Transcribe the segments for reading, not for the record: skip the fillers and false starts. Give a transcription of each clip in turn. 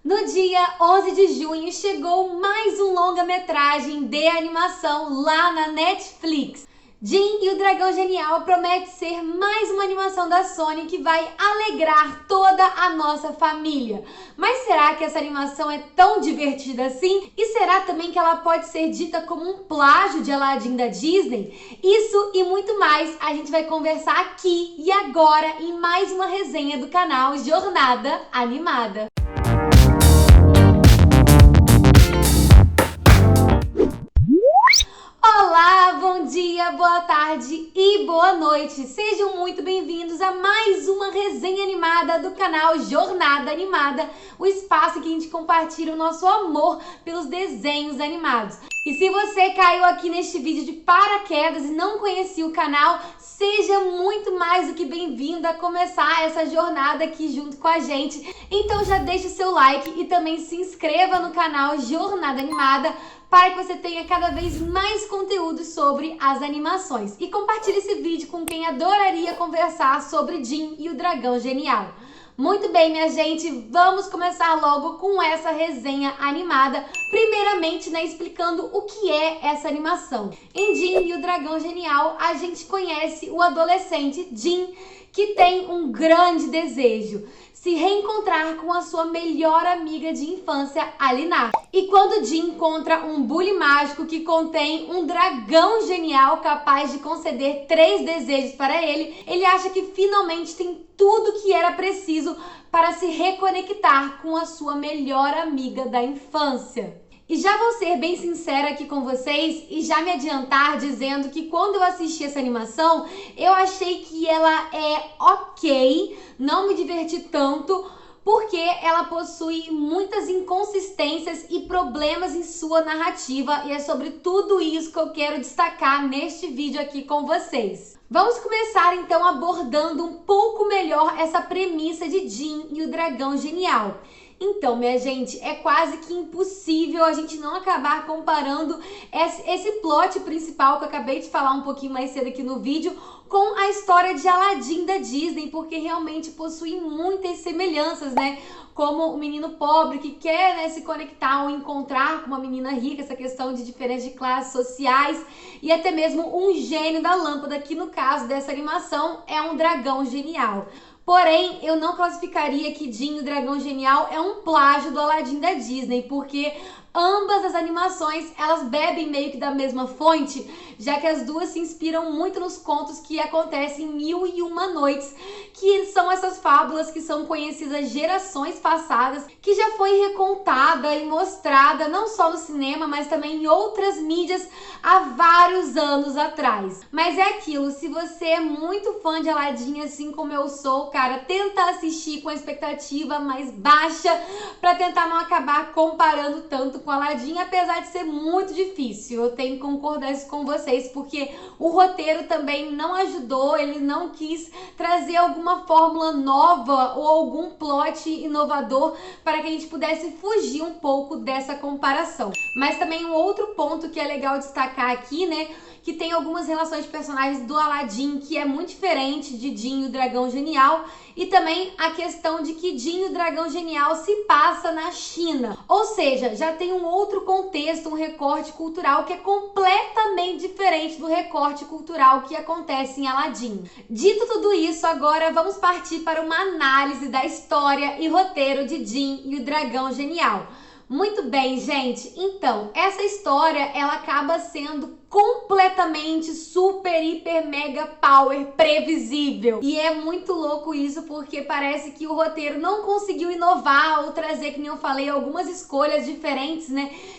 No dia 11 de junho chegou mais um longa-metragem de animação lá na Netflix. Jin e o Dragão Genial promete ser mais uma animação da Sony que vai alegrar toda a nossa família. Mas será que essa animação é tão divertida assim? E será também que ela pode ser dita como um plágio de Aladdin da Disney? Isso e muito mais a gente vai conversar aqui e agora em mais uma resenha do canal Jornada Animada. Olá, bom dia, boa tarde e boa noite. Sejam muito bem-vindos a mais uma resenha animada do canal Jornada Animada, o espaço em que a gente compartilha o nosso amor pelos desenhos animados. E se você caiu aqui neste vídeo de paraquedas e não conhecia o canal, seja muito mais do que bem-vindo a começar essa jornada aqui junto com a gente. Então já deixe o seu like e também se inscreva no canal Jornada Animada para que você tenha cada vez mais conteúdo sobre as animações. E compartilhe esse vídeo com quem adoraria conversar sobre Jin e o Dragão Genial. Muito bem, minha gente, vamos começar logo com essa resenha animada. Primeiramente, explicando o que é essa animação. Em Jin e o Dragão Genial, a gente conhece o adolescente Jin, que tem um grande desejo: se reencontrar com a sua melhor amiga de infância, Alinar. E quando Jin encontra um bule mágico que contém um dragão genial capaz de conceder 3 desejos para ele, ele acha que finalmente tem tudo que era preciso para se reconectar com a sua melhor amiga da infância. E já vou ser bem sincera aqui com vocês e já me adiantar dizendo que quando eu assisti essa animação, eu achei que ela é ok, não me diverti tanto, porque ela possui muitas inconsistências e problemas em sua narrativa, e é sobre tudo isso que eu quero destacar neste vídeo aqui com vocês. Vamos começar então abordando um pouco melhor essa premissa de Jin e o Dragão Genial. Então, minha gente, é quase que impossível a gente não acabar comparando esse plot principal que eu acabei de falar um pouquinho mais cedo aqui no vídeo com a história de Aladdin da Disney, porque realmente possui muitas semelhanças, né? Como o menino pobre que quer, se conectar ou encontrar com uma menina rica, essa questão de diferenças de classes sociais, e até mesmo um gênio da lâmpada, que no caso dessa animação é um dragão genial. Porém, eu não classificaria que Jin e o Dragão Genial é um plágio do Aladdin da Disney, porque ambas as animações, elas bebem meio que da mesma fonte, já que as duas se inspiram muito nos contos que acontecem em Mil e Uma Noites, que são essas fábulas que são conhecidas gerações passadas, que já foi recontada e mostrada não só no cinema, mas também em outras mídias há vários anos atrás. Mas é aquilo, se você é muito fã de Aladdin, assim como eu sou, cara, tenta assistir com a expectativa mais baixa para tentar não acabar comparando tanto com Aladdin, apesar de ser muito difícil. Eu tenho que concordar isso com vocês, porque o roteiro também não ajudou, ele não quis trazer alguma fórmula nova ou algum plot inovador para que a gente pudesse fugir um pouco dessa comparação. Mas também um outro ponto que é legal destacar aqui, que tem algumas relações de personagens do Aladdin que é muito diferente de Jin e o Dragão Genial, e também a questão de que Jin e o Dragão Genial se passa na China, ou seja, já tem um outro contexto, um recorte cultural que é completamente diferente do recorte cultural que acontece em Aladdin. Dito tudo isso, agora vamos partir para uma análise da história e roteiro de Jin e o Dragão Genial. Muito bem, gente, então, essa história, ela acaba sendo completamente super, hiper, mega power previsível. E é muito louco isso, porque parece que o roteiro não conseguiu inovar ou trazer, que nem eu falei, algumas escolhas diferentes,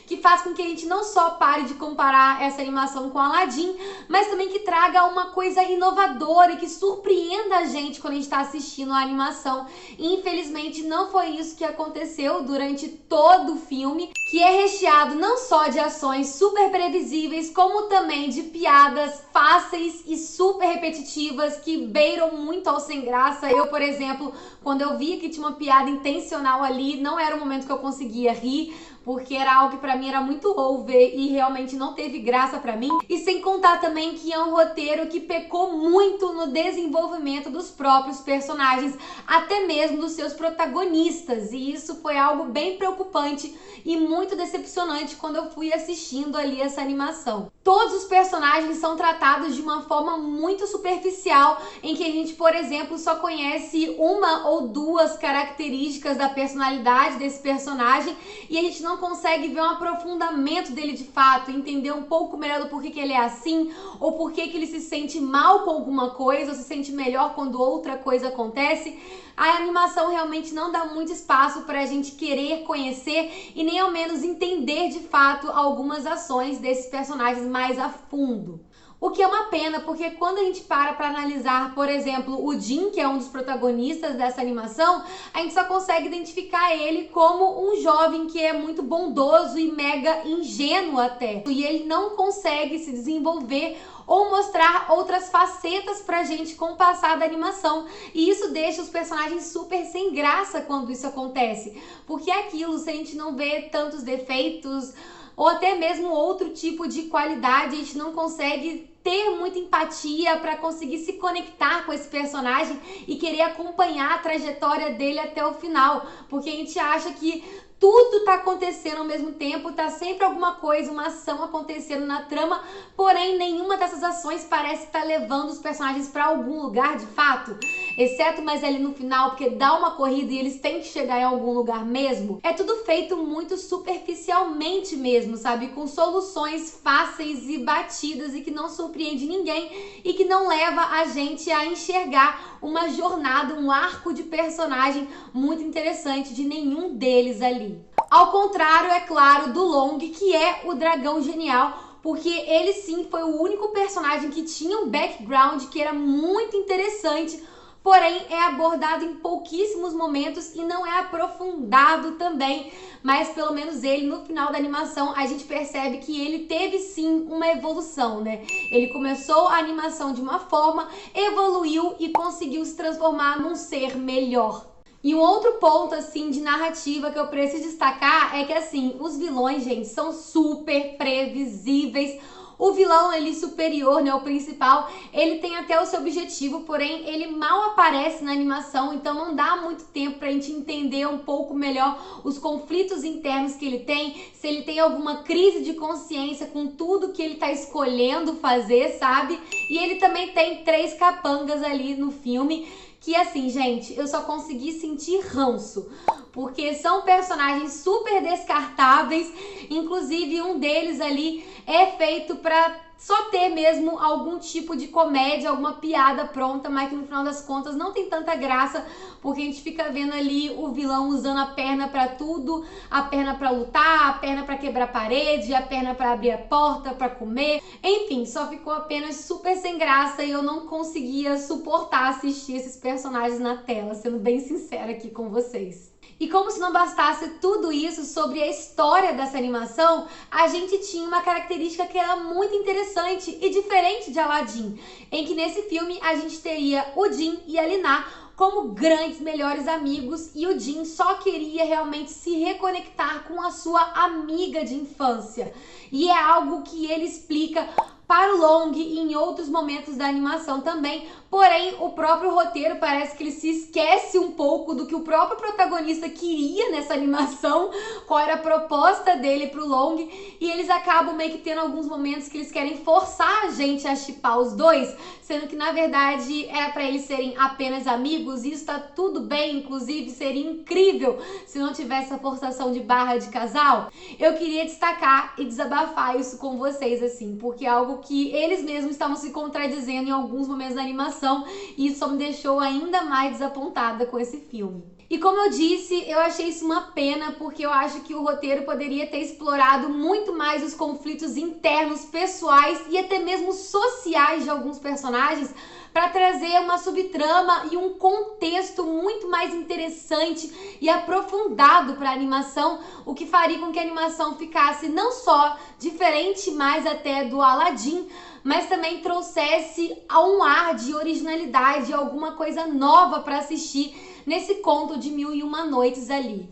que faz com que a gente não só pare de comparar essa animação com Aladdin, mas também que traga uma coisa inovadora e que surpreenda a gente quando a gente tá assistindo a animação. E, infelizmente, não foi isso que aconteceu durante todo o filme, que é recheado não só de ações super previsíveis, como como também de piadas fáceis e super repetitivas que beiram muito ao sem graça. Eu, por exemplo, quando eu via que tinha uma piada intencional ali, não era o momento que eu conseguia rir, porque era algo que pra mim era muito over e realmente não teve graça pra mim. E sem contar também que é um roteiro que pecou muito no desenvolvimento dos próprios personagens, até mesmo dos seus protagonistas. E isso foi algo bem preocupante e muito decepcionante quando eu fui assistindo ali essa animação. Todos os personagens são tratados de uma forma muito superficial, em que a gente, por exemplo, só conhece uma ou duas características da personalidade desse personagem e a gente não consegue ver um aprofundamento dele de fato, entender um pouco melhor do porquê que ele é assim, ou porquê que ele se sente mal com alguma coisa, ou se sente melhor quando outra coisa acontece. A animação realmente não dá muito espaço pra gente querer conhecer e nem ao menos entender de fato algumas ações desses personagens mais a fundo. O que é uma pena, porque quando a gente para analisar, por exemplo, o Jin, que é um dos protagonistas dessa animação, a gente só consegue identificar ele como um jovem que é muito bondoso e mega ingênuo até. E ele não consegue se desenvolver ou mostrar outras facetas pra gente com o passar da animação. E isso deixa os personagens super sem graça quando isso acontece. Porque é aquilo, se a gente não vê tantos defeitos ou até mesmo outro tipo de qualidade, a gente não consegue ter muita empatia para conseguir se conectar com esse personagem e querer acompanhar a trajetória dele até o final, porque a gente acha que tudo tá acontecendo ao mesmo tempo, tá sempre alguma coisa, uma ação acontecendo na trama, porém nenhuma dessas ações parece estar levando os personagens para algum lugar de fato, exceto mais ali no final, porque dá uma corrida e eles têm que chegar em algum lugar mesmo. É tudo feito muito superficialmente mesmo, sabe? Com soluções fáceis e batidas e que não surpreende ninguém e que não leva a gente a enxergar uma jornada, um arco de personagem muito interessante de nenhum deles ali. Ao contrário, é claro, do Long, que é o dragão genial, porque ele sim foi o único personagem que tinha um background que era muito interessante, porém é abordado em pouquíssimos momentos e não é aprofundado também, mas pelo menos ele, no final da animação, a gente percebe que ele teve sim uma evolução, né? Ele começou a animação de uma forma, evoluiu e conseguiu se transformar num ser melhor. E um outro ponto, assim, de narrativa que eu preciso destacar é que, assim, os vilões, gente, são super previsíveis. O vilão ali superior, né, o principal, ele tem até o seu objetivo, porém ele mal aparece na animação, então não dá muito tempo pra gente entender um pouco melhor os conflitos internos que ele tem, se ele tem alguma crise de consciência com tudo que ele tá escolhendo fazer, sabe? E ele também tem 3 capangas ali no filme, que assim, gente, eu só consegui sentir ranço, porque são personagens super descartáveis, inclusive um deles ali é feito pra só ter mesmo algum tipo de comédia, alguma piada pronta, mas que no final das contas não tem tanta graça, porque a gente fica vendo ali o vilão usando a perna pra tudo, a perna pra lutar, a perna pra quebrar parede, a perna pra abrir a porta, pra comer, enfim, só ficou apenas super sem graça e eu não conseguia suportar assistir esses personagens na tela, sendo bem sincera aqui com vocês. E como se não bastasse tudo isso sobre a história dessa animação, a gente tinha uma característica que era muito interessante e diferente de Aladdin, em que nesse filme a gente teria o Jin e a Lina como grandes melhores amigos e o Jin só queria realmente se reconectar com a sua amiga de infância. E é algo que ele explica para o Long e em outros momentos da animação também, porém o próprio roteiro parece que ele se esquece um pouco do que o próprio protagonista queria nessa animação, qual era a proposta dele pro Long, e eles acabam meio que tendo alguns momentos que eles querem forçar a gente a shippar os dois, sendo que na verdade era para eles serem apenas amigos, e isso tá tudo bem, inclusive seria incrível se não tivesse essa forçação de barra de casal. Eu queria destacar e desabafar isso com vocês, assim, porque é algo que eles mesmos estavam se contradizendo em alguns momentos da animação e isso só me deixou ainda mais desapontada com esse filme. E como eu disse, eu achei isso uma pena porque eu acho que o roteiro poderia ter explorado muito mais os conflitos internos, pessoais e até mesmo sociais de alguns personagens para trazer uma subtrama e um contexto muito mais interessante e aprofundado para a animação, o que faria com que a animação ficasse não só diferente, mas até do Aladdin, mas também trouxesse um ar de originalidade, alguma coisa nova para assistir nesse conto de Mil e Uma Noites ali.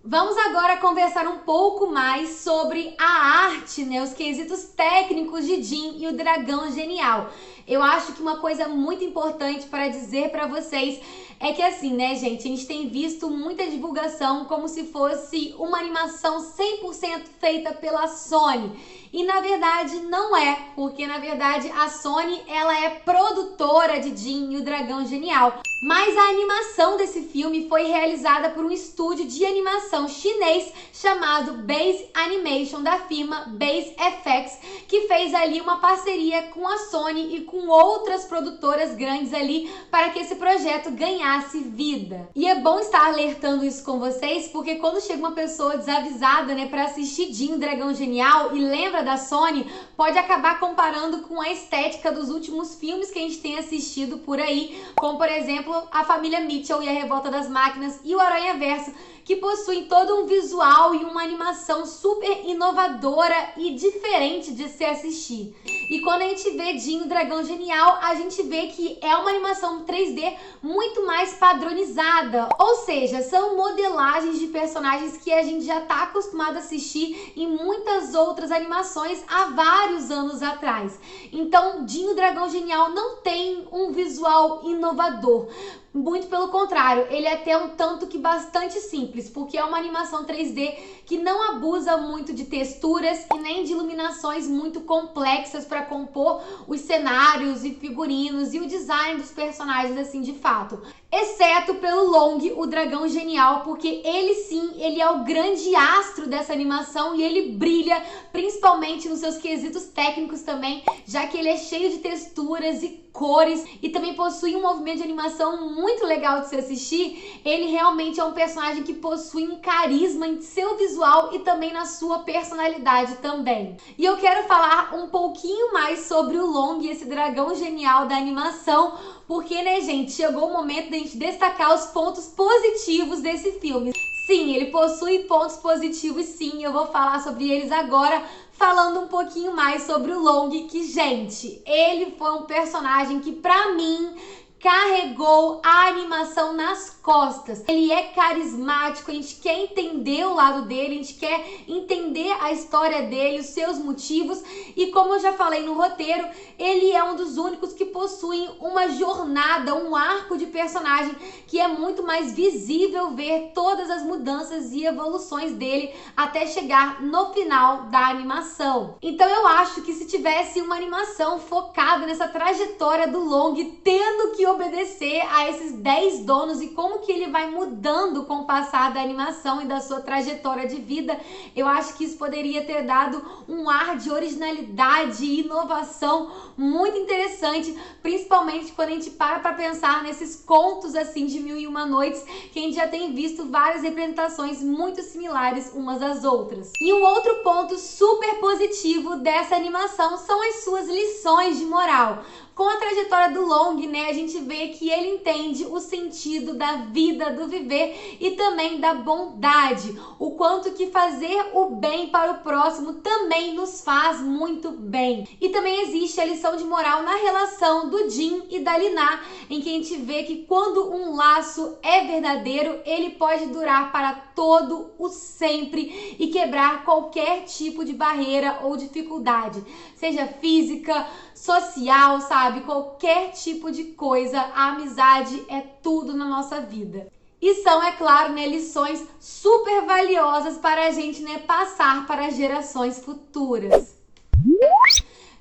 Vamos agora conversar um pouco mais sobre a arte, né? Os quesitos técnicos de Jin e o Dragão Genial. Eu acho que uma coisa muito importante para dizer para vocês é que assim, né, gente, a gente tem visto muita divulgação como se fosse uma animação 100% feita pela Sony. E na verdade não é, porque na verdade a Sony, ela é produtora de Jin e o Dragão Genial. Mas a animação desse filme foi realizada por um estúdio de animação chinês chamado Base Animation, da firma Base FX, que fez ali uma parceria com a Sony e com outras produtoras grandes ali para que esse projeto ganhasse vida. E é bom estar alertando isso com vocês, porque quando chega uma pessoa desavisada, né, para assistir Jin, o Dragão Genial, e lembra da Sony, pode acabar comparando com a estética dos últimos filmes que a gente tem assistido por aí, como por exemplo A Família Mitchell e A Revolta das Máquinas e o Aranhaverso, que possuem todo um visual e uma animação super inovadora e diferente de se assistir. E quando a gente vê Jin, o Dragão Genial, a gente vê que é uma animação 3D muito mais padronizada. Ou seja, são modelagens de personagens que a gente já está acostumado a assistir em muitas outras animações há vários anos atrás. Então, Jin, o Dragão Genial não tem um visual inovador. Muito pelo contrário, ele é até um tanto que bastante simples, porque é uma animação 3D que não abusa muito de texturas e nem de iluminações muito complexas para compor os cenários e figurinos e o design dos personagens assim de fato. Exceto pelo Long, o Dragão Genial, porque ele sim, ele é o grande astro dessa animação e ele brilha principalmente nos seus quesitos técnicos também, já que ele é cheio de texturas e cores e também possui um movimento de animação muito legal de se assistir. Ele realmente é um personagem que possui um carisma em seu visual e também na sua personalidade também. E eu quero falar um pouquinho mais sobre o Long, esse dragão genial da animação, porque, né, gente, chegou o momento de a gente destacar os pontos positivos desse filme. Sim, ele possui pontos positivos, sim, eu vou falar sobre eles agora, falando um pouquinho mais sobre o Long, que, gente, ele foi um personagem que, pra mim, carregou a animação nas costas. Ele é carismático, a gente quer entender o lado dele, a gente quer entender a história dele, os seus motivos, e como eu já falei no roteiro, ele é um dos únicos que possuem uma jornada, um arco de personagem que é muito mais visível ver todas as mudanças e evoluções dele até chegar no final da animação. Então eu acho que se tivesse uma animação focada nessa trajetória do Long, tendo que obedecer a esses 10 donos e como que ele vai mudando com o passar da animação e da sua trajetória de vida, eu acho que isso poderia ter dado um ar de originalidade e inovação muito interessante, principalmente quando a gente para pensar nesses contos assim de Mil e Uma Noites, que a gente já tem visto várias representações muito similares umas às outras. E um outro ponto super positivo dessa animação são as suas lições de moral. Com a trajetória do Long, né, a gente vê que ele entende o sentido da vida, do viver e também da bondade. O quanto que fazer o bem para o próximo também nos faz muito bem. E também existe a lição de moral na relação do Jin e da Lina, em que a gente vê que quando um laço é verdadeiro, ele pode durar para todo o sempre e quebrar qualquer tipo de barreira ou dificuldade, seja física, social, sabe? Qualquer tipo de coisa, a amizade é tudo na nossa vida. E são, é claro, né, lições super valiosas para a gente, né, passar para gerações futuras.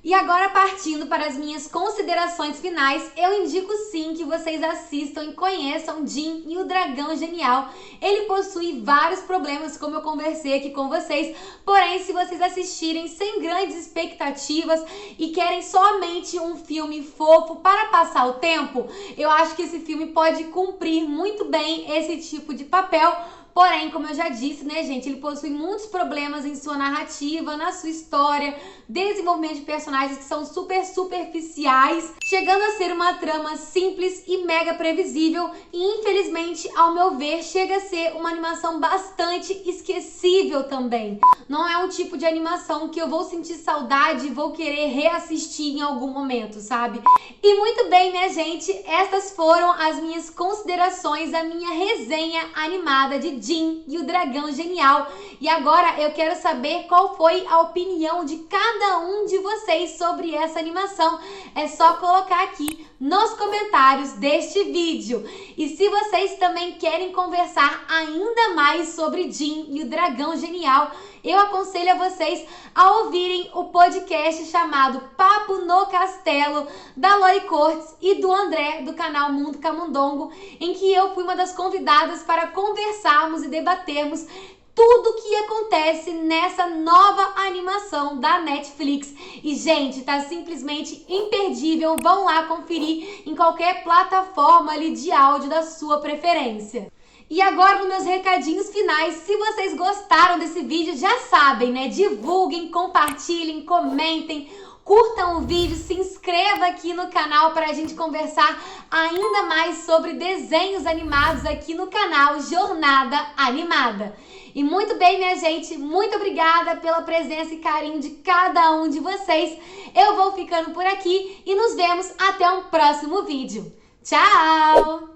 E agora, partindo para as minhas considerações finais, eu indico sim que vocês assistam e conheçam Jin e o Dragão Genial. Ele possui vários problemas, como eu conversei aqui com vocês, porém, se vocês assistirem sem grandes expectativas e querem somente um filme fofo para passar o tempo, eu acho que esse filme pode cumprir muito bem esse tipo de papel, Porém, como eu já disse, né, gente, ele possui muitos problemas em sua narrativa, na sua história, desenvolvimento de personagens que são super superficiais, chegando a ser uma trama simples e mega previsível e, infelizmente, ao meu ver, chega a ser uma animação bastante esquecível também. Não é um tipo de animação que eu vou sentir saudade e vou querer reassistir em algum momento, sabe? E muito bem, minha gente, estas foram as minhas considerações, a minha resenha animada de Jin e o Dragão Genial. E agora eu quero saber qual foi a opinião de cada um de vocês sobre essa animação. É só colocar aqui nos comentários deste vídeo. E se vocês também querem conversar ainda mais sobre Jin e o Dragão Genial, eu aconselho a vocês a ouvirem o podcast chamado Papo no Castelo, da Lori Cortes e do André, do canal Mundo Camundongo, em que eu fui uma das convidadas para conversarmos e debatermos tudo o que acontece nessa nova animação da Netflix. E, gente, tá simplesmente imperdível. Vão lá conferir em qualquer plataforma ali de áudio da sua preferência. E agora, nos meus recadinhos finais, se vocês gostaram desse vídeo, já sabem, né? Divulguem, compartilhem, comentem, curtam o vídeo, se inscreva aqui no canal para a gente conversar ainda mais sobre desenhos animados aqui no canal Jornada Animada. E muito bem, minha gente, muito obrigada pela presença e carinho de cada um de vocês. Eu vou ficando por aqui e nos vemos até um próximo vídeo. Tchau!